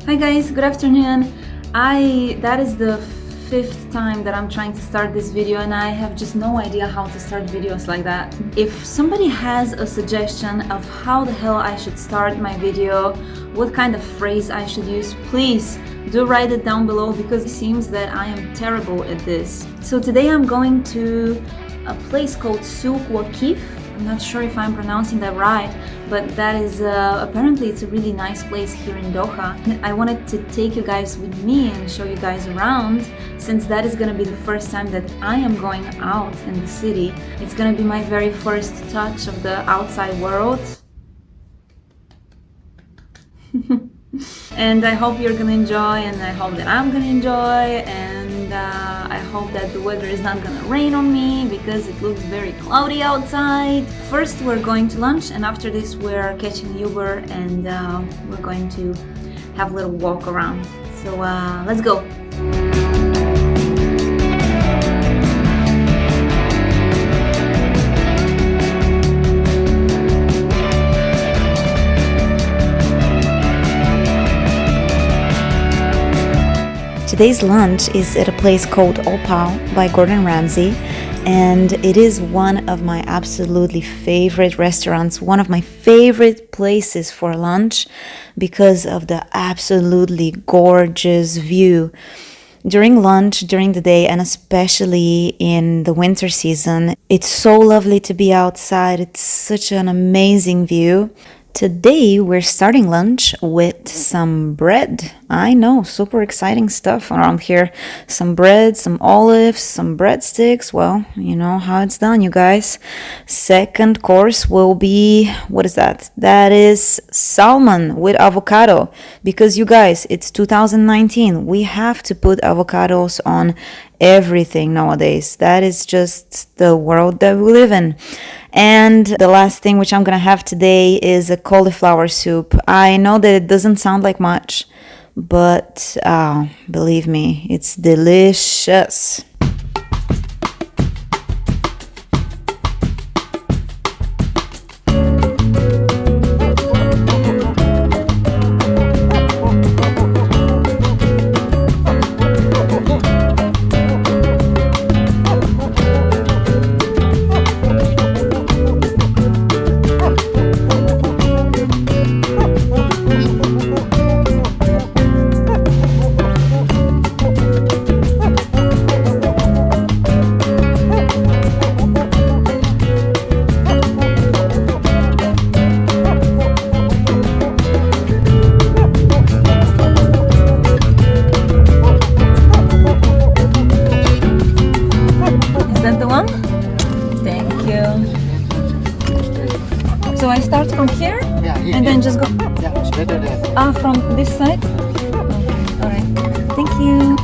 Hi guys, good afternoon. That is the fifth time that I'm trying to start this video and I have just no idea how to start videos like that. If somebody has a suggestion of how the hell I should start my video, what kind of phrase I should use, please do write it down below because it seems that I am terrible at this. So today I'm going to a place called Souq Waqif. I'm not sure if I'm pronouncing that right, but that is apparently it's a really nice place here in Doha. I wanted to take you guys with me and show you guys around, since that is going to be the first time that I am going out in the city. It's going to be my very first touch of the outside world. And I hope you're gonna enjoy, and I hope that I'm gonna enjoy, and I hope that the weather is not gonna rain on me because it looks very cloudy outside. First we're going to lunch, and after this we're catching Uber and we're going to have a little walk around. So let's go. Today's lunch is at a place called Opal by Gordon Ramsay, and it is one of my absolutely favorite restaurants, one of my favorite places for lunch because of the absolutely gorgeous view. During lunch, during the day, and especially in the winter season, it's so lovely to be outside. It's such an amazing view. Today we're starting lunch with some bread. I know, super exciting stuff around here. Some bread, some olives, some breadsticks. Well, you know how it's done, you guys. Second course will be, what is that? That is salmon with avocado. Because you guys, it's 2019. We have to put avocados on everything nowadays. That is just the world that we live in. And the last thing which I'm gonna have today is a cauliflower soup. I know that it doesn't sound like much, but believe me, it's delicious. So I start from here, and then just go. Yeah, it's better there. From this side. Okay, all right. Thank you.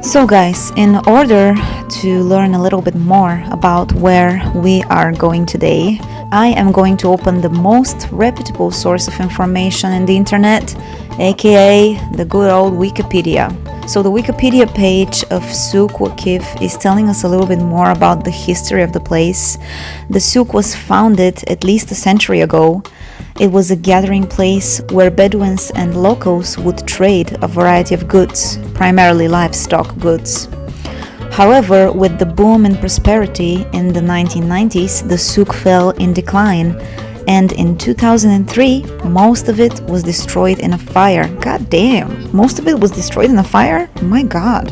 So guys, in order to learn a little bit more about where we are going today, I am going to open the most reputable source of information in the internet, aka the good old Wikipedia. So the Wikipedia page of Souq Waqif is telling us a little bit more about the history of the place. The souk was founded at least a century ago. It was a gathering place where Bedouins and locals would trade a variety of goods, primarily livestock goods. However, with the boom and prosperity in the 1990s, the souk fell in decline, and in 2003, most of it was destroyed in a fire. God damn, most of it was destroyed in a fire? My God.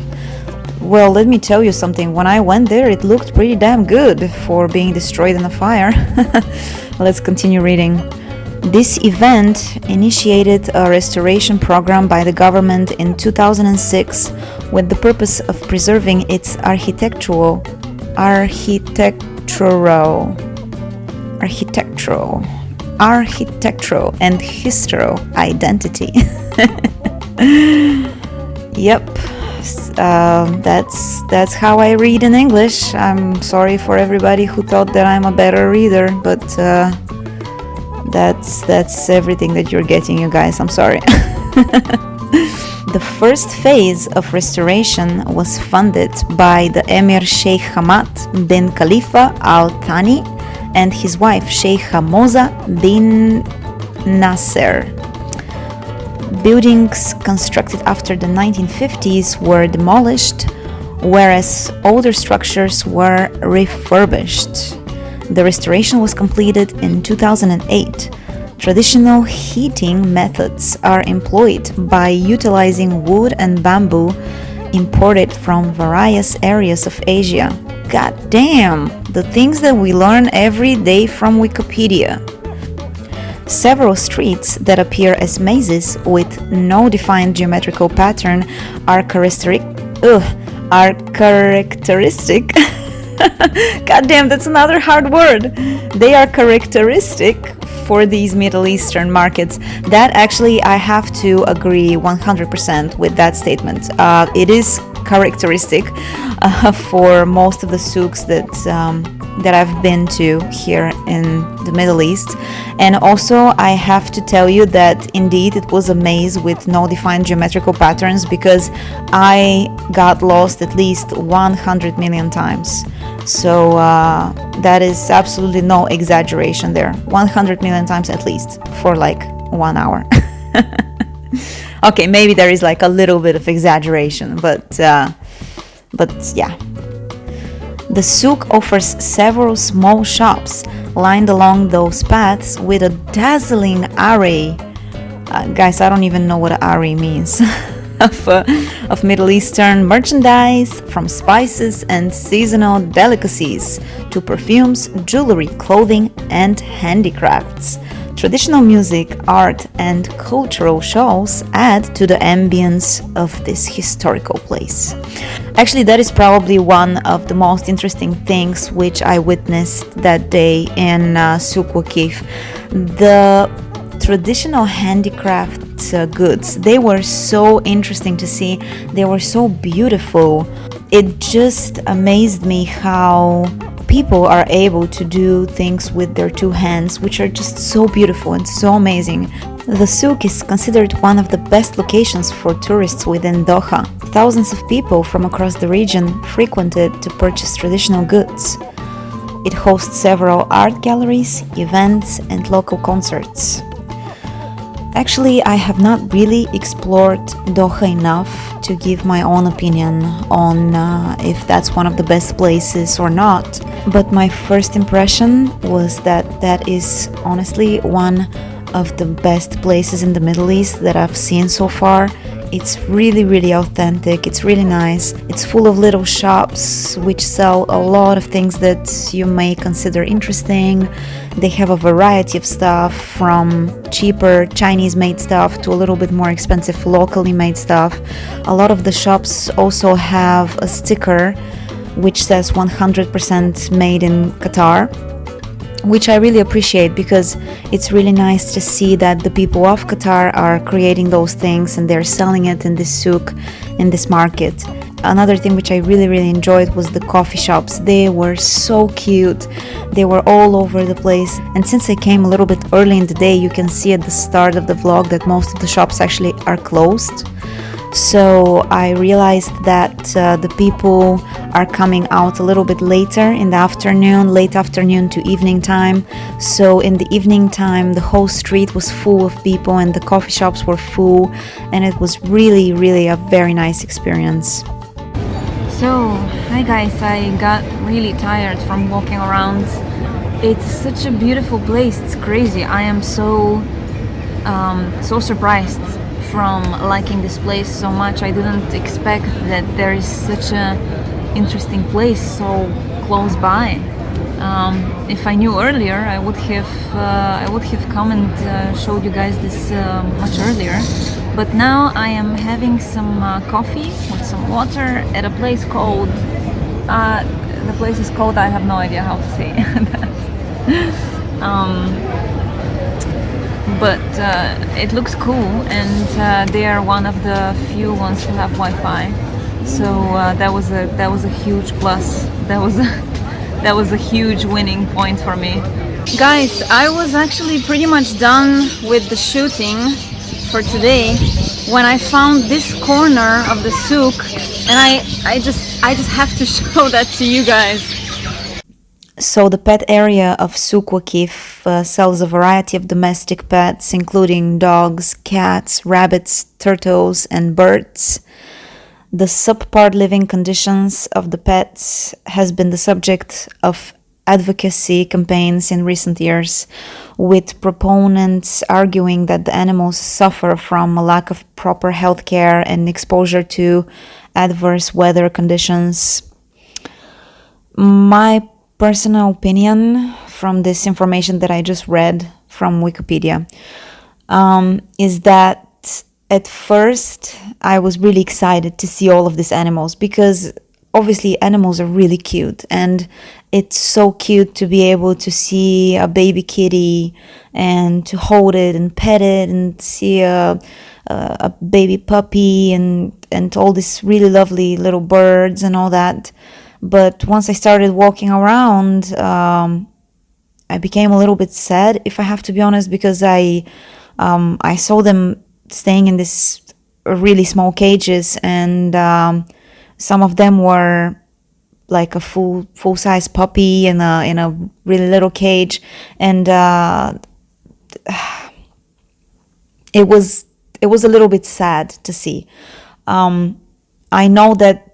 Well, let me tell you something. When I went there, it looked pretty damn good for being destroyed in a fire. Let's continue reading. This event initiated a restoration program by the government in 2006 with the purpose of preserving its architectural and historical identity. Yep, that's how I read in English. I'm sorry for everybody who thought that I'm a better reader, but that's everything that you're getting, you guys. I'm sorry. The first phase of restoration was funded by the Emir Sheikh Hamad bin Khalifa Al Thani and his wife Sheikh Hamoza bin Nasser. Buildings constructed after the 1950s were demolished, whereas older structures were refurbished. The restoration was completed in 2008. Traditional heating methods are employed by utilizing wood and bamboo imported from various areas of Asia. God damn, the things that we learn every day from Wikipedia. Several streets that appear as mazes with no defined geometrical pattern are characteristic. God damn, that's another hard word. They are characteristic for these Middle Eastern markets. That actually, I have to agree 100% with that statement. It is characteristic for most of the souks that I've been to here in the Middle East. And also, I have to tell you that indeed it was a maze with no defined geometrical patterns, because I got lost at least 100 million times. So that is absolutely no exaggeration there. 100 million times at least for like 1 hour. Okay, maybe there is like a little bit of exaggeration, but yeah. The souk offers several small shops lined along those paths with a dazzling array. Guys, I don't even know what an array means. Of Middle Eastern merchandise, from spices and seasonal delicacies to perfumes, jewelry, clothing, and handicrafts. Traditional music, art, and cultural shows add to the ambience of this historical place. Actually, that is probably one of the most interesting things which I witnessed that day in Souq Waqif. The traditional handicraft goods, they were so interesting to see. They were so beautiful. It just amazed me how people are able to do things with their two hands, which are just so beautiful and so amazing. The souk is considered one of the best locations for tourists within Doha. Thousands of people from across the region frequent it to purchase traditional goods. It hosts several art galleries, events, and local concerts. Actually, I have not really explored Doha enough to give my own opinion on if that's one of the best places or not. But my first impression was that that is honestly one of the best places in the Middle East that I've seen so far. It's really, really authentic. It's really nice. It's full of little shops which sell a lot of things that you may consider interesting. They have a variety of stuff, from cheaper Chinese-made stuff to a little bit more expensive locally made stuff. A lot of the shops also have a sticker which says 100% made in Qatar, which I really appreciate, because it's really nice to see that the people of Qatar are creating those things and they're selling it in this souk, in this market. Another thing which I really, really enjoyed was the coffee shops. They were so cute. They were all over the place. And since I came a little bit early in the day, you can see at the start of the vlog that most of the shops actually are closed. So I realized that the people are coming out a little bit later in the afternoon, late afternoon to evening time. So in the evening time, the whole street was full of people and the coffee shops were full, and it was really, really a very nice experience. So, hi guys, I got really tired from walking around. It's such a beautiful place, it's crazy. I am so surprised from liking this place so much. I didn't expect that there is such a interesting place so close by. If I knew earlier, I would have come and showed you guys this much earlier. But now I am having some coffee with some water at a place called the place is called, I have no idea how to say that. But it looks cool, and they are one of the few ones who have Wi-Fi. So that was a huge plus. That was a huge winning point for me. Guys, I was actually pretty much done with the shooting for today. when I found this corner of the souk, and I just have to show that to you guys. So the pet area of Souq Waqif sells a variety of domestic pets, including dogs, cats, rabbits, turtles, and birds. The subpar living conditions of the pets has been the subject of advocacy campaigns in recent years, with proponents arguing that the animals suffer from a lack of proper health care and exposure to adverse weather conditions. My personal opinion from this information that I just read from Wikipedia is that at first I was really excited to see all of these animals, because obviously animals are really cute, and it's so cute to be able to see a baby kitty and to hold it and pet it and see a baby puppy and all these really lovely little birds and all that. But once I started walking around, I became a little bit sad, if I have to be honest, because I saw them staying in this really small cages, and some of them were like a full size puppy in a really little cage, and it was a little bit sad to see. I know that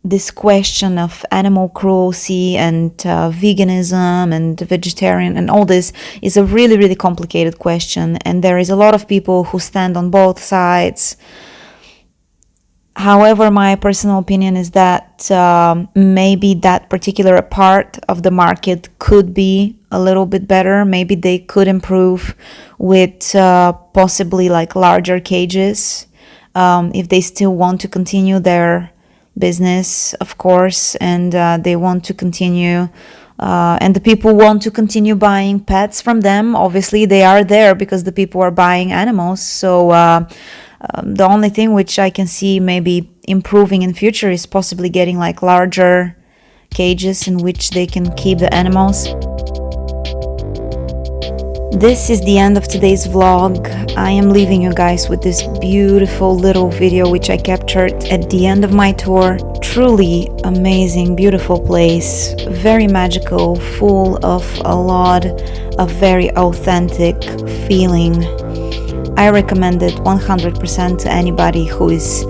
this question of animal cruelty and veganism and vegetarian and all this is a really, really complicated question, and there is a lot of people who stand on both sides. However, my personal opinion is that maybe that particular part of the market could be a little bit better. Maybe they could improve with possibly like larger cages, if they still want to continue their business, of course, and they want to continue and the people want to continue buying pets from them. Obviously they are there because the people are buying animals, so the only thing which I can see maybe improving in future is possibly getting like larger cages in which they can keep the animals. This is the end of today's vlog. I am leaving you guys with this beautiful little video which I captured at the end of my tour. Truly amazing, beautiful place, very magical, full of a lot of very authentic feeling. I recommend it 100% to anybody who is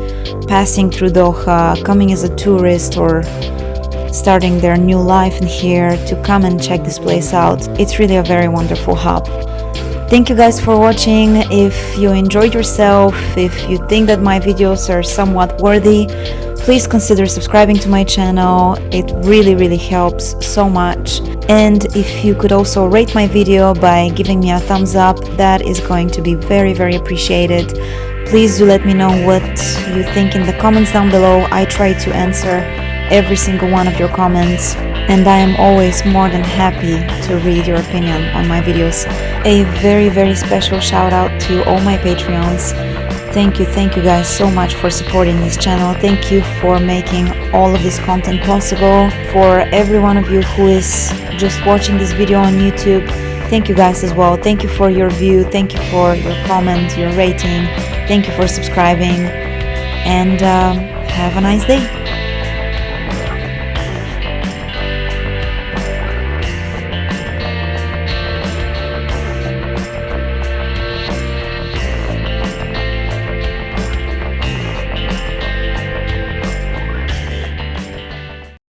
passing through Doha, coming as a tourist or starting their new life in here, to come and check this place out. It's really a very wonderful hub. Thank you guys for watching. If you enjoyed yourself, if you think that my videos are somewhat worthy, please consider subscribing to my channel. It really helps so much. And if you could also rate my video by giving me a thumbs up, that is going to be very appreciated. Please do let me know what you think in the comments down below. I try to answer every single one of your comments, and I am always more than happy to read your opinion on my videos. A very special shout out to all my Patreons. Thank you guys so much for supporting this channel. Thank you for making all of this content possible. For every one of you who is just watching this video on YouTube, thank you guys as well. Thank you for your view, thank you for your comment, your rating, thank you for subscribing, and have a nice day.